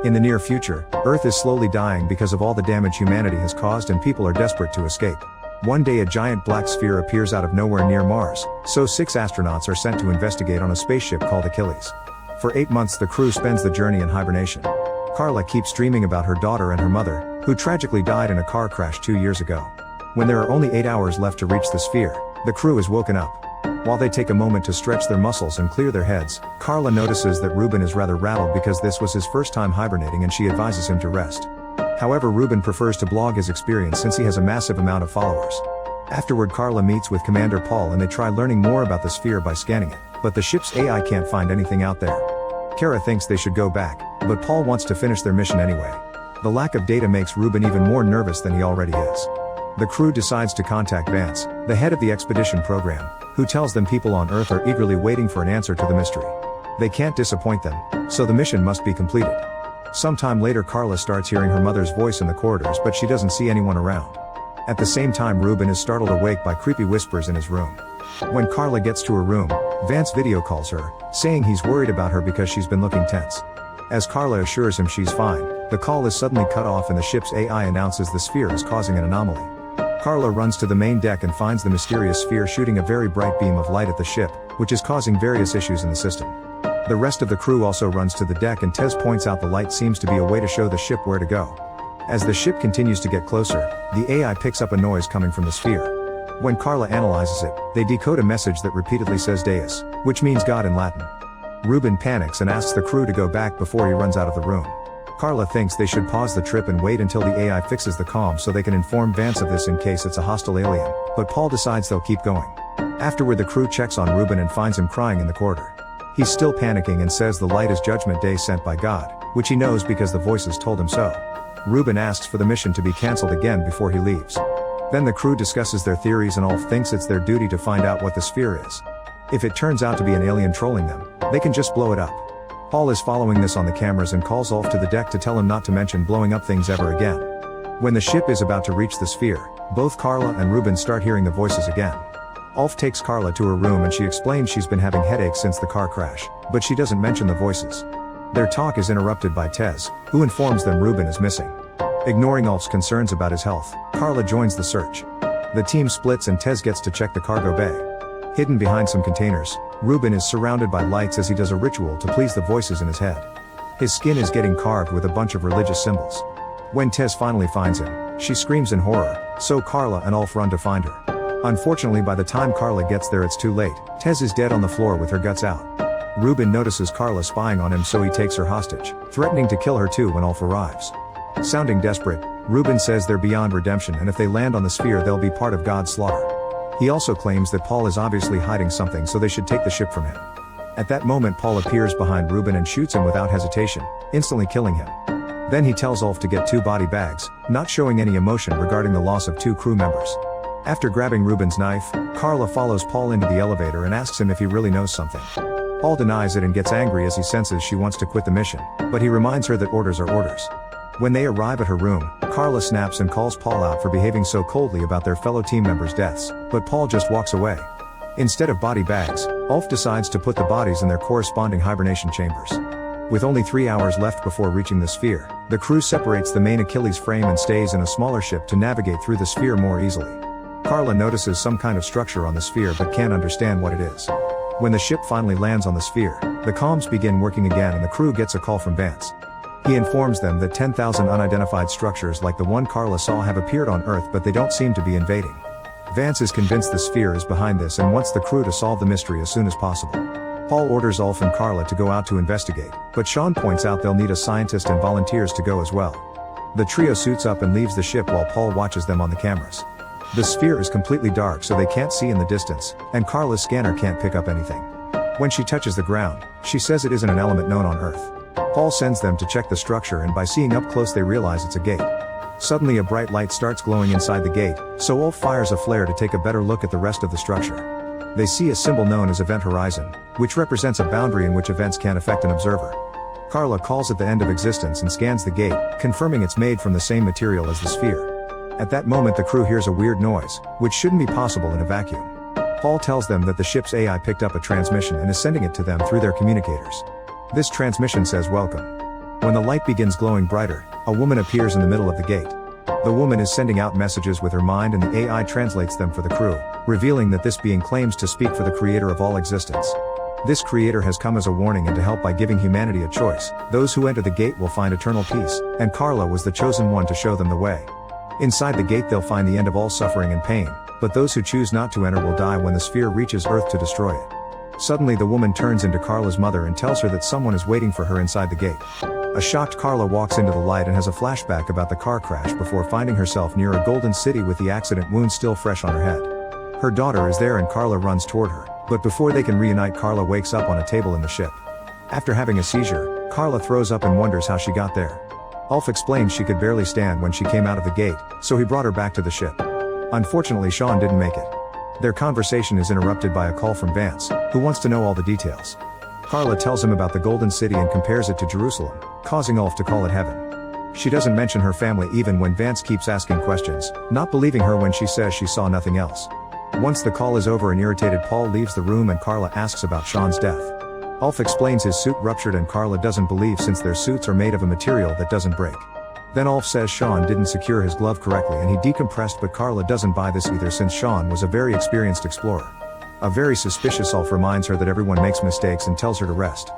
In the near future, Earth is slowly dying because of all the damage humanity has caused and people are desperate to escape. One day a giant black sphere appears out of nowhere near Mars, so 6 astronauts are sent to investigate on a spaceship called Achilles. For 8 months the crew spends the journey in hibernation. Carla keeps dreaming about her daughter and her mother, who tragically died in a car crash 2 years ago. When there are only 8 hours left to reach the sphere, the crew is woken up. While they take a moment to stretch their muscles and clear their heads, Carla notices that Ruben is rather rattled because this was his first time hibernating and she advises him to rest. However, Ruben prefers to blog his experience since he has a massive amount of followers. Afterward, Carla meets with Commander Paul and they try learning more about the sphere by scanning it, but the ship's AI can't find anything out there. Kara thinks they should go back, but Paul wants to finish their mission anyway. The lack of data makes Ruben even more nervous than he already is. The crew decides to contact Vance, the head of the expedition program, who tells them people on Earth are eagerly waiting for an answer to the mystery. They can't disappoint them, so the mission must be completed. Sometime later Carla starts hearing her mother's voice in the corridors but she doesn't see anyone around. At the same time Ruben is startled awake by creepy whispers in his room. When Carla gets to her room, Vance video calls her, saying he's worried about her because she's been looking tense. As Carla assures him she's fine, the call is suddenly cut off and the ship's AI announces the sphere is causing an anomaly. Carla runs to the main deck and finds the mysterious sphere shooting a very bright beam of light at the ship, which is causing various issues in the system. The rest of the crew also runs to the deck and Tez points out the light seems to be a way to show the ship where to go. As the ship continues to get closer, the AI picks up a noise coming from the sphere. When Carla analyzes it, they decode a message that repeatedly says Deus, which means God in Latin. Ruben panics and asks the crew to go back before he runs out of the room. Carla thinks they should pause the trip and wait until the AI fixes the comm so they can inform Vance of this in case it's a hostile alien, but Paul decides they'll keep going. Afterward the crew checks on Ruben and finds him crying in the corridor. He's still panicking and says the light is Judgment Day sent by God, which he knows because the voices told him so. Ruben asks for the mission to be cancelled again before he leaves. Then the crew discusses their theories and Ulf thinks it's their duty to find out what the sphere is. If it turns out to be an alien trolling them, they can just blow it up. Paul is following this on the cameras and calls Ulf to the deck to tell him not to mention blowing up things ever again. When the ship is about to reach the sphere, both Carla and Ruben start hearing the voices again. Ulf takes Carla to her room and she explains she's been having headaches since the car crash, but she doesn't mention the voices. Their talk is interrupted by Tez, who informs them Ruben is missing. Ignoring Ulf's concerns about his health, Carla joins the search. The team splits and Tez gets to check the cargo bay. Hidden behind some containers, Ruben is surrounded by lights as he does a ritual to please the voices in his head. His skin is getting carved with a bunch of religious symbols. When Tez finally finds him, she screams in horror, so Carla and Ulf run to find her. Unfortunately, by the time Carla gets there it's too late. Tez is dead on the floor with her guts out. Ruben notices Carla spying on him so he takes her hostage, threatening to kill her too when Ulf arrives. Sounding desperate, Ruben says they're beyond redemption and if they land on the sphere they'll be part of God's slaughter. He also claims that Paul is obviously hiding something so they should take the ship from him. At that moment Paul appears behind Ruben and shoots him without hesitation, instantly killing him. Then he tells Ulf to get 2 body bags, not showing any emotion regarding the loss of 2 crew members. After grabbing Ruben's knife, Carla follows Paul into the elevator and asks him if he really knows something. Paul denies it and gets angry as he senses she wants to quit the mission, but he reminds her that orders are orders. When they arrive at her room, Carla snaps and calls Paul out for behaving so coldly about their fellow team members' deaths, but Paul just walks away. Instead of body bags, Ulf decides to put the bodies in their corresponding hibernation chambers. With only 3 hours left before reaching the sphere, the crew separates the main Achilles frame and stays in a smaller ship to navigate through the sphere more easily. Carla notices some kind of structure on the sphere but can't understand what it is. When the ship finally lands on the sphere, the comms begin working again and the crew gets a call from Vance. He informs them that 10,000 unidentified structures like the one Carla saw have appeared on Earth but they don't seem to be invading. Vance is convinced the sphere is behind this and wants the crew to solve the mystery as soon as possible. Paul orders Ulf and Carla to go out to investigate, but Sean points out they'll need a scientist and volunteers to go as well. The trio suits up and leaves the ship while Paul watches them on the cameras. The sphere is completely dark so they can't see in the distance, and Carla's scanner can't pick up anything. When she touches the ground, she says it isn't an element known on Earth. Paul sends them to check the structure and by seeing up close they realize it's a gate. Suddenly a bright light starts glowing inside the gate, so Ulf fires a flare to take a better look at the rest of the structure. They see a symbol known as Event Horizon, which represents a boundary in which events can affect an observer. Carla calls it the end of existence and scans the gate, confirming it's made from the same material as the sphere. At that moment the crew hears a weird noise, which shouldn't be possible in a vacuum. Paul tells them that the ship's AI picked up a transmission and is sending it to them through their communicators. This transmission says welcome. When the light begins glowing brighter, a woman appears in the middle of the gate. The woman is sending out messages with her mind and the AI translates them for the crew, revealing that this being claims to speak for the creator of all existence. This creator has come as a warning and to help by giving humanity a choice. Those who enter the gate will find eternal peace, and Carla was the chosen one to show them the way. Inside the gate they'll find the end of all suffering and pain, but those who choose not to enter will die when the sphere reaches Earth to destroy it. Suddenly the woman turns into Carla's mother and tells her that someone is waiting for her inside the gate. A shocked Carla walks into the light and has a flashback about the car crash before finding herself near a golden city with the accident wound still fresh on her head. Her daughter is there and Carla runs toward her, but before they can reunite Carla wakes up on a table in the ship. After having a seizure, Carla throws up and wonders how she got there. Ulf explains she could barely stand when she came out of the gate, so he brought her back to the ship. Unfortunately Sean didn't make it. Their conversation is interrupted by a call from Vance, who wants to know all the details. Carla tells him about the Golden City and compares it to Jerusalem, causing Ulf to call it heaven. She doesn't mention her family even when Vance keeps asking questions, not believing her when she says she saw nothing else. Once the call is over, an irritated Paul leaves the room and Carla asks about Sean's death. Ulf explains his suit ruptured and Carla doesn't believe since their suits are made of a material that doesn't break. Then Ulf says Sean didn't secure his glove correctly and he decompressed, but Carla doesn't buy this either since Sean was a very experienced explorer. A very suspicious Ulf reminds her that everyone makes mistakes and tells her to rest.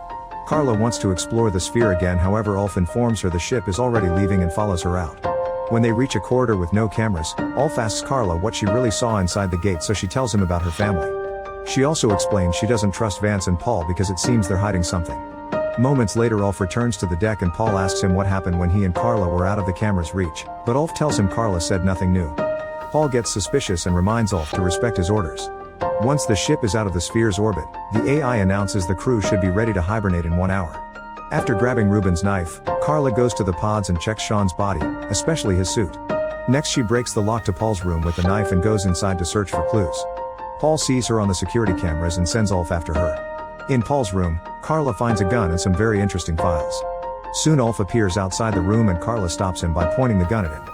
Carla wants to explore the sphere again, however Ulf informs her the ship is already leaving and follows her out. When they reach a corridor with no cameras, Ulf asks Carla what she really saw inside the gate, so she tells him about her family. She also explains she doesn't trust Vance and Paul because it seems they're hiding something. Moments later Ulf returns to the deck and Paul asks him what happened when he and Carla were out of the camera's reach, but Ulf tells him Carla said nothing new. Paul gets suspicious and reminds Ulf to respect his orders. Once the ship is out of the sphere's orbit, the AI announces the crew should be ready to hibernate in 1 hour. After grabbing Ruben's knife, Carla goes to the pods and checks Sean's body, especially his suit. Next she breaks the lock to Paul's room with the knife and goes inside to search for clues. Paul sees her on the security cameras and sends Ulf after her. In Paul's room, Carla finds a gun and some very interesting files. Soon Ulf appears outside the room and Carla stops him by pointing the gun at him.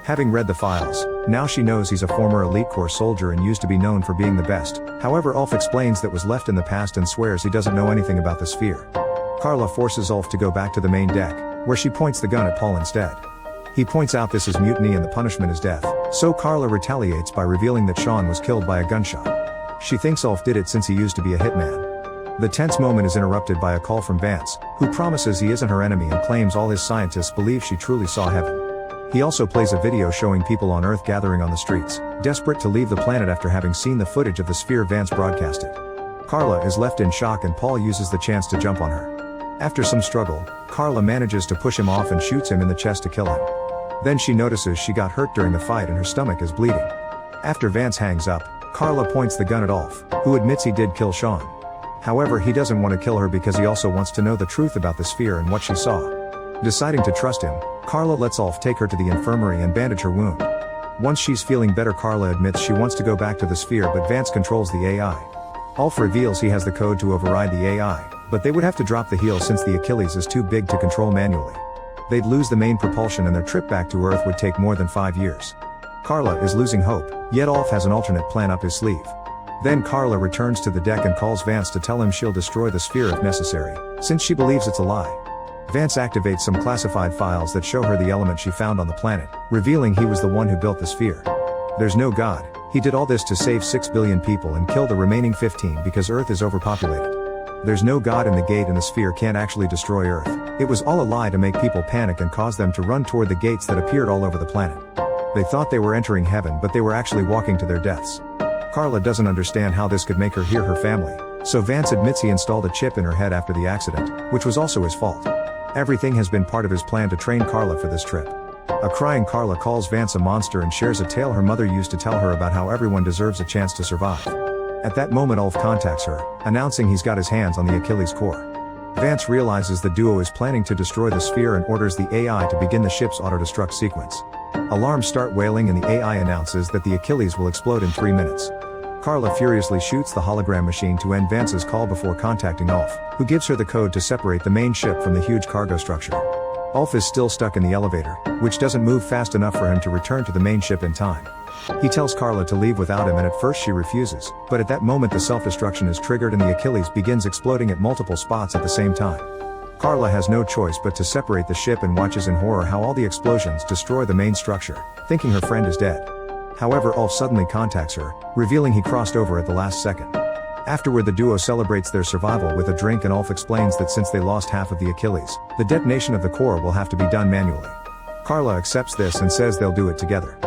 Having read the files, now she knows he's a former elite corps soldier and used to be known for being the best. However, Ulf explains that was left in the past and swears he doesn't know anything about the sphere. Carla forces Ulf to go back to the main deck, where she points the gun at Paul instead. He points out this is mutiny and the punishment is death, so Carla retaliates by revealing that Sean was killed by a gunshot. She thinks Ulf did it since he used to be a hitman. The tense moment is interrupted by a call from Vance, who promises he isn't her enemy and claims all his scientists believe she truly saw heaven. He also plays a video showing people on Earth gathering on the streets, desperate to leave the planet after having seen the footage of the sphere Vance broadcasted. Carla is left in shock and Paul uses the chance to jump on her. After some struggle, Carla manages to push him off and shoots him in the chest to kill him. Then she notices she got hurt during the fight and her stomach is bleeding. After Vance hangs up, Carla points the gun at Ulf, who admits he did kill Sean. However, he doesn't want to kill her because he also wants to know the truth about the sphere and what she saw. Deciding to trust him, Carla lets Ulf take her to the infirmary and bandage her wound. Once she's feeling better, Carla admits she wants to go back to the sphere, but Vance controls the AI. Ulf reveals he has the code to override the AI, but they would have to drop the heel since the Achilles is too big to control manually. They'd lose the main propulsion and their trip back to Earth would take more than 5 years. Carla is losing hope, yet Ulf has an alternate plan up his sleeve. Then Carla returns to the deck and calls Vance to tell him she'll destroy the sphere if necessary, since she believes it's a lie. Vance activates some classified files that show her the element she found on the planet, revealing he was the one who built the sphere. There's no God, he did all this to save 6 billion people and kill the remaining 15 because Earth is overpopulated. There's no God in the gate and the sphere can't actually destroy Earth. It was all a lie to make people panic and cause them to run toward the gates that appeared all over the planet. They thought they were entering heaven, but they were actually walking to their deaths. Carla doesn't understand how this could make her hear her family, so Vance admits he installed a chip in her head after the accident, which was also his fault. Everything has been part of his plan to train Carla for this trip. A crying Carla calls Vance a monster and shares a tale her mother used to tell her about how everyone deserves a chance to survive. At that moment Ulf contacts her, announcing he's got his hands on the Achilles core. Vance realizes the duo is planning to destroy the sphere and orders the AI to begin the ship's auto-destruct sequence. Alarms start wailing and the AI announces that the Achilles will explode in 3 minutes. Carla furiously shoots the hologram machine to end Vance's call before contacting Ulf, who gives her the code to separate the main ship from the huge cargo structure. Ulf is still stuck in the elevator, which doesn't move fast enough for him to return to the main ship in time. He tells Carla to leave without him and at first she refuses, but at that moment the self-destruction is triggered and the Achilles begins exploding at multiple spots at the same time. Carla has no choice but to separate the ship and watches in horror how all the explosions destroy the main structure, thinking her friend is dead. However, Ulf suddenly contacts her, revealing he crossed over at the last second. Afterward, the duo celebrates their survival with a drink, and Ulf explains that since they lost half of the Achilles, the detonation of the core will have to be done manually. Carla accepts this and says they'll do it together.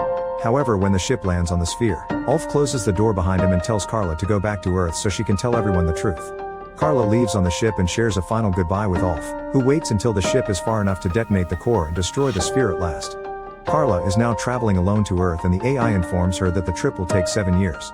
However, when the ship lands on the sphere, Ulf closes the door behind him and tells Carla to go back to Earth so she can tell everyone the truth. Carla leaves on the ship and shares a final goodbye with Ulf, who waits until the ship is far enough to detonate the core and destroy the sphere at last. Carla is now traveling alone to Earth, and the AI informs her that the trip will take 7 years.